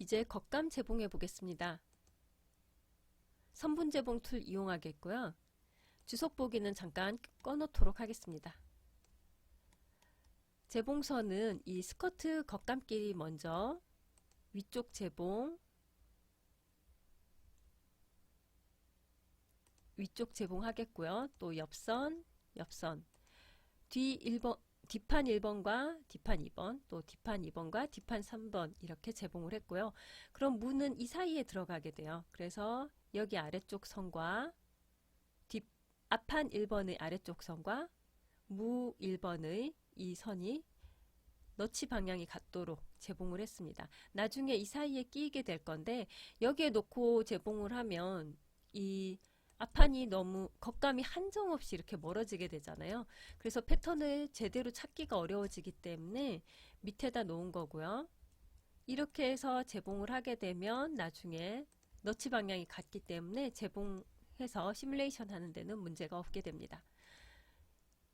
이제 겉감 재봉해 보겠습니다. 선분 재봉 툴 이용하겠고요. 주석 보기는 잠깐 꺼놓도록 하겠습니다. 재봉선은 이 스커트 겉감끼리 먼저 위쪽 재봉, 위쪽 재봉 하겠고요. 또 옆선, 뒷판 1번과 뒷판 2번, 또 뒷판 2번과 뒷판 3번 이렇게 재봉을 했고요. 그럼 무는 이 사이에 들어가게 돼요. 그래서 여기 아래쪽 선과 앞판 1번의 아래쪽 선과 무 1번의 이 선이 너치 방향이 같도록 재봉을 했습니다. 나중에 이 사이에 끼게 될 건데 여기에 놓고 재봉을 하면 이 앞판이 너무 겉감이 한정없이 이렇게 멀어지게 되잖아요. 그래서 패턴을 제대로 찾기가 어려워지기 때문에 밑에다 놓은 거고요. 이렇게 해서 재봉을 하게 되면 나중에 너치 방향이 같기 때문에 재봉해서 시뮬레이션 하는 데는 문제가 없게 됩니다.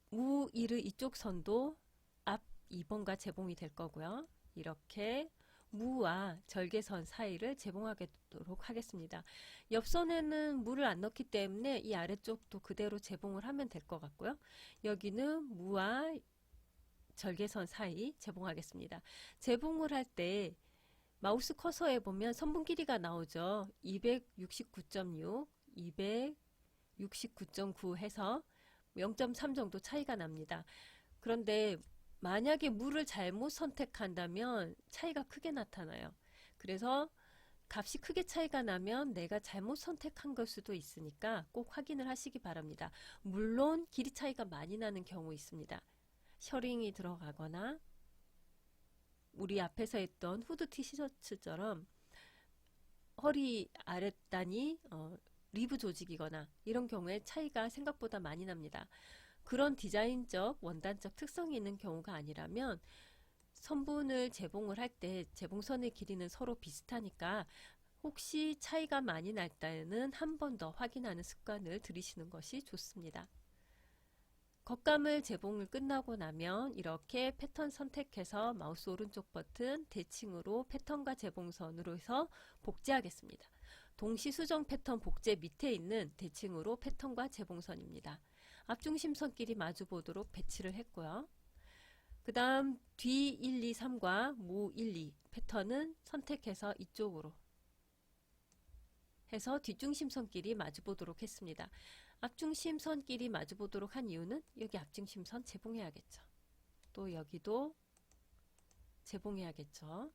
무 1의 이쪽 선도 앞 2번과 재봉이 될 거고요. 이렇게 무와 절개선 사이를 재봉하도록 하겠습니다. 옆선에는 무를 안 넣기 때문에 이 아래쪽도 그대로 재봉을 하면 될 것 같고요. 여기는 무와 절개선 사이 재봉하겠습니다. 재봉을 할 때 마우스 커서에 보면 선분 길이가 나오죠. 269.6, 269.9 해서 0.3 정도 차이가 납니다. 그런데 만약에 무를 잘못 선택한다면 차이가 크게 나타나요. 그래서 값이 크게 차이가 나면 내가 잘못 선택한 걸 수도 있으니까 꼭 확인을 하시기 바랍니다. 물론 길이 차이가 많이 나는 경우 있습니다. 셔링이 들어가거나 우리 앞에서 했던 후드 티셔츠처럼 허리 아랫단이 리브 조직이거나 이런 경우에 차이가 생각보다 많이 납니다. 그런 디자인적 원단적 특성이 있는 경우가 아니라면 선분을 재봉을 할 때 재봉선의 길이는 서로 비슷하니까 혹시 차이가 많이 날 때는 한 번 더 확인하는 습관을 들이시는 것이 좋습니다. 겉감을 재봉을 끝나고 나면 이렇게 패턴 선택해서 마우스 오른쪽 버튼 대칭으로 패턴과 재봉선으로 해서 복제하겠습니다. 동시 수정 패턴 복제 밑에 있는 대칭으로 패턴과 재봉선입니다. 앞중심선끼리 마주 보도록 배치를 했고요. 그 다음 뒤 1, 2, 3과 무 1, 2 패턴은 선택해서 이쪽으로 해서 뒷중심선끼리 마주 보도록 했습니다. 앞중심선끼리 마주 보도록 한 이유는 여기 앞중심선 재봉해야겠죠. 또 여기도 재봉해야겠죠.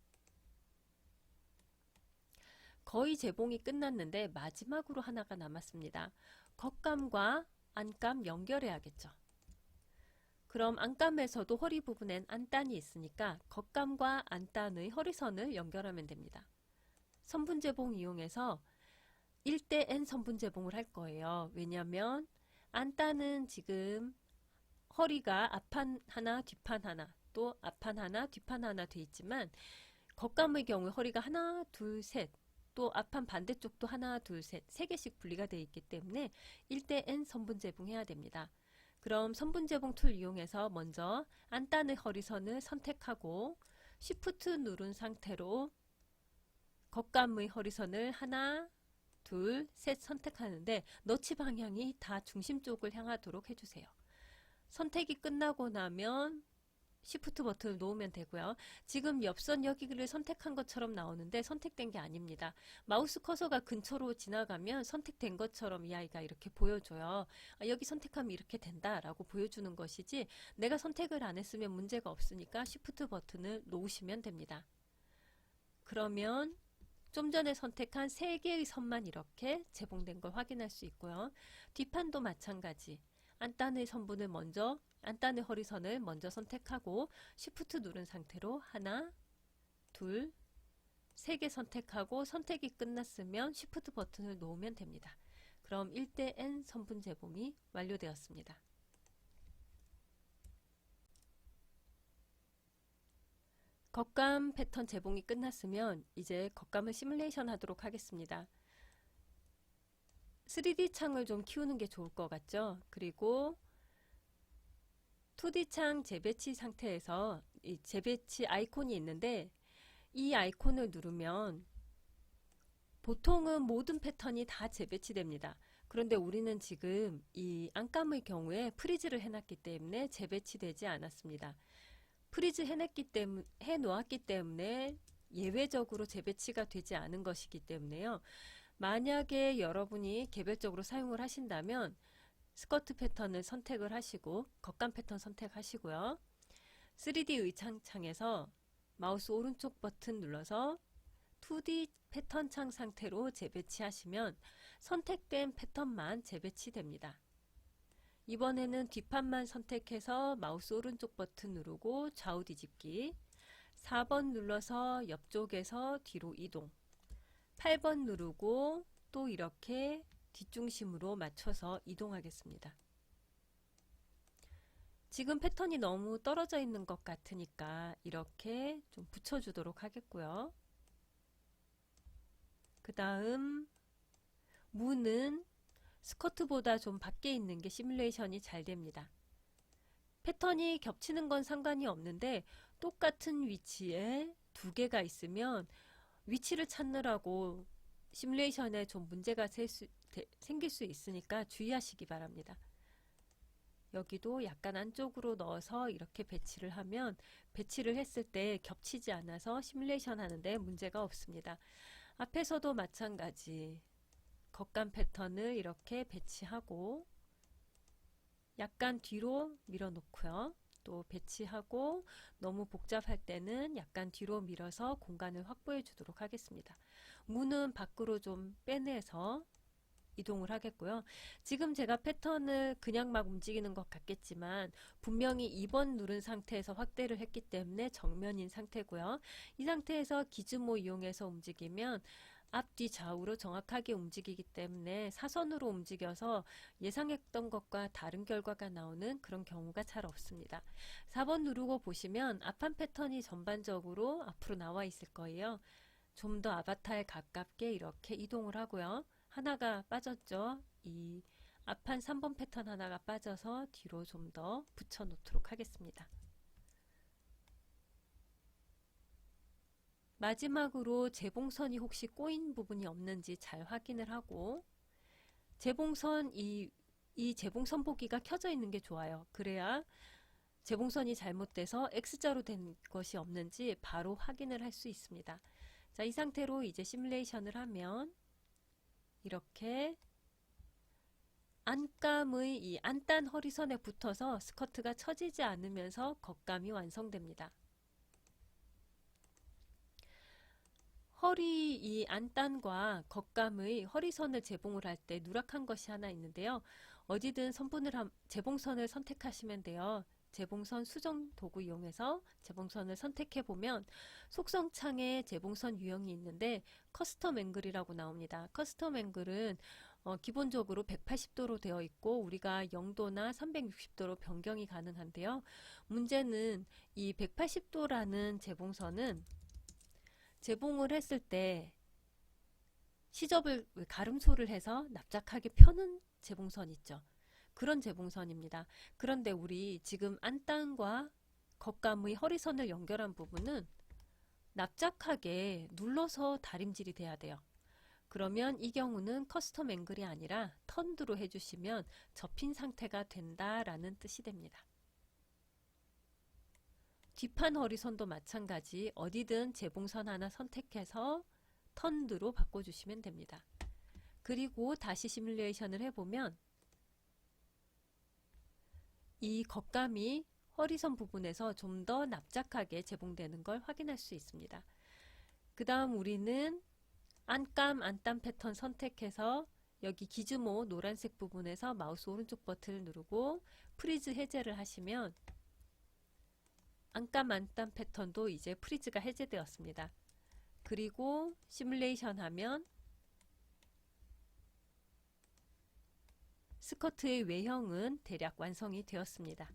거의 재봉이 끝났는데 마지막으로 하나가 남았습니다. 겉감과 안감 연결해야겠죠. 그럼 안감에서도 허리 부분엔 안단이 있으니까 겉감과 안단의 허리선을 연결하면 됩니다. 선분 재봉 이용해서 1대 N 선분 재봉을 할 거예요. 왜냐하면 안단은 지금 허리가 앞판 하나 뒷판 하나 또 앞판 하나 뒷판 하나 돼 있지만 겉감의 경우 허리가 하나 둘 셋 또 앞판 반대쪽도 하나 둘 셋 3개씩 분리가 되어 있기 때문에 1대 N 선분 재봉해야 됩니다. 그럼 선분 재봉 툴 이용해서 먼저 안단의 허리선을 선택하고 Shift 누른 상태로 겉감의 허리선을 하나 둘, 셋 선택하는데 너치 방향이 다 중심 쪽을 향하도록 해주세요. 선택이 끝나고 나면 Shift 버튼을 놓으면 되고요. 지금 옆선 여기를 선택한 것처럼 나오는데 선택된 게 아닙니다. 마우스 커서가 근처로 지나가면 선택된 것처럼 이 아이가 이렇게 보여줘요. 여기 선택하면 이렇게 된다라고 보여주는 것이지 내가 선택을 안 했으면 문제가 없으니까 Shift 버튼을 놓으시면 됩니다. 그러면 좀 전에 선택한 3개의 선만 이렇게 재봉된 걸 확인할 수 있고요. 뒷판도 마찬가지. 안단의 선분을 먼저 안단의 허리선을 먼저 선택하고 Shift 누른 상태로 하나, 둘, 3개 선택하고 선택이 끝났으면 Shift 버튼을 놓으면 됩니다. 그럼 1대 N 선분 재봉이 완료되었습니다. 겉감 패턴 재봉이 끝났으면 이제 겉감을 시뮬레이션 하도록 하겠습니다. 3D 창을 좀 키우는 게 좋을 것 같죠? 그리고 2D 창 재배치 상태에서 이 재배치 아이콘이 있는데 이 아이콘을 누르면 보통은 모든 패턴이 다 재배치됩니다. 그런데 우리는 지금 이 안감의 경우에 프리즈를 해놨기 때문에 재배치되지 않았습니다. 프리즈 해놓았기 때문에 예외적으로 재배치가 되지 않은 것이기 때문에요. 만약에 여러분이 개별적으로 사용을 하신다면 스커트 패턴을 선택을 하시고 겉감 패턴 선택하시고요. 3D 의창창에서 마우스 오른쪽 버튼 눌러서 2D 패턴 창 상태로 재배치하시면 선택된 패턴만 재배치됩니다. 이번에는 뒷판만 선택해서 마우스 오른쪽 버튼 누르고 좌우 뒤집기, 4번 눌러서 옆쪽에서 뒤로 이동, 8번 누르고 또 이렇게 뒷중심으로 맞춰서 이동하겠습니다. 지금 패턴이 너무 떨어져 있는 것 같으니까 이렇게 좀 붙여주도록 하겠고요. 그 다음 무는 스커트보다 좀 밖에 있는 게 시뮬레이션이 잘 됩니다. 패턴이 겹치는 건 상관이 없는데 똑같은 위치에 두 개가 있으면 위치를 찾느라고 시뮬레이션에 좀 문제가 생길 수 있으니까 주의하시기 바랍니다. 여기도 약간 안쪽으로 넣어서 이렇게 배치를 하면 배치를 했을 때 겹치지 않아서 시뮬레이션 하는데 문제가 없습니다. 앞에서도 마찬가지 겉감 패턴을 이렇게 배치하고 약간 뒤로 밀어 놓고요. 또 배치하고 너무 복잡할 때는 약간 뒤로 밀어서 공간을 확보해 주도록 하겠습니다. 무는 밖으로 좀 빼내서 이동을 하겠고요. 지금 제가 패턴을 그냥 막 움직이는 것 같겠지만 분명히 2번 누른 상태에서 확대를 했기 때문에 정면인 상태고요. 이 상태에서 기즈모 이용해서 움직이면 앞뒤 좌우로 정확하게 움직이기 때문에 사선으로 움직여서 예상했던 것과 다른 결과가 나오는 그런 경우가 잘 없습니다. 4번 누르고 보시면 앞판 패턴이 전반적으로 앞으로 나와 있을 거예요. 좀 더 아바타에 가깝게 이렇게 이동을 하고요. 하나가 빠졌죠. 이 앞판 3번 패턴 하나가 빠져서 뒤로 좀 더 붙여 놓도록 하겠습니다. 마지막으로 재봉선이 혹시 꼬인 부분이 없는지 잘 확인을 하고 재봉선 이 재봉선 보기가 켜져 있는 게 좋아요. 그래야 재봉선이 잘못돼서 X자로 된 것이 없는지 바로 확인을 할 수 있습니다. 자, 이 상태로 이제 시뮬레이션을 하면 이렇게 안감의 이 안단 허리선에 붙어서 스커트가 처지지 않으면서 겉감이 완성됩니다. 허리 이 안단과 겉감의 허리선을 재봉을 할 때 누락한 것이 하나 있는데요. 어디든 재봉선을 선택하시면 돼요. 재봉선 수정 도구 이용해서 재봉선을 선택해 보면 속성창에 재봉선 유형이 있는데 커스텀 앵글이라고 나옵니다. 커스텀 앵글은 기본적으로 180도로 되어 있고 우리가 0도나 360도로 변경이 가능한데요. 문제는 이 180도라는 재봉선은 재봉을 했을 때 시접을 가름소를 해서 납작하게 펴는 재봉선 있죠. 그런 재봉선입니다. 그런데 우리 지금 안단과 겉감의 허리선을 연결한 부분은 납작하게 눌러서 다림질이 돼야 돼요. 그러면 이 경우는 커스텀 앵글이 아니라 턴드로 해주시면 접힌 상태가 된다라는 뜻이 됩니다. 뒷판 허리선도 마찬가지 어디든 재봉선 하나 선택해서 턴드로 바꿔주시면 됩니다. 그리고 다시 시뮬레이션을 해보면 이 겉감이 허리선 부분에서 좀 더 납작하게 재봉되는 걸 확인할 수 있습니다. 그 다음 우리는 안감, 안단 패턴 선택해서 여기 기즈모 노란색 부분에서 마우스 오른쪽 버튼을 누르고 프리즈 해제를 하시면 안감, 안단 패턴도 이제 프리즈가 해제되었습니다. 그리고 시뮬레이션 하면 스커트의 외형은 대략 완성이 되었습니다.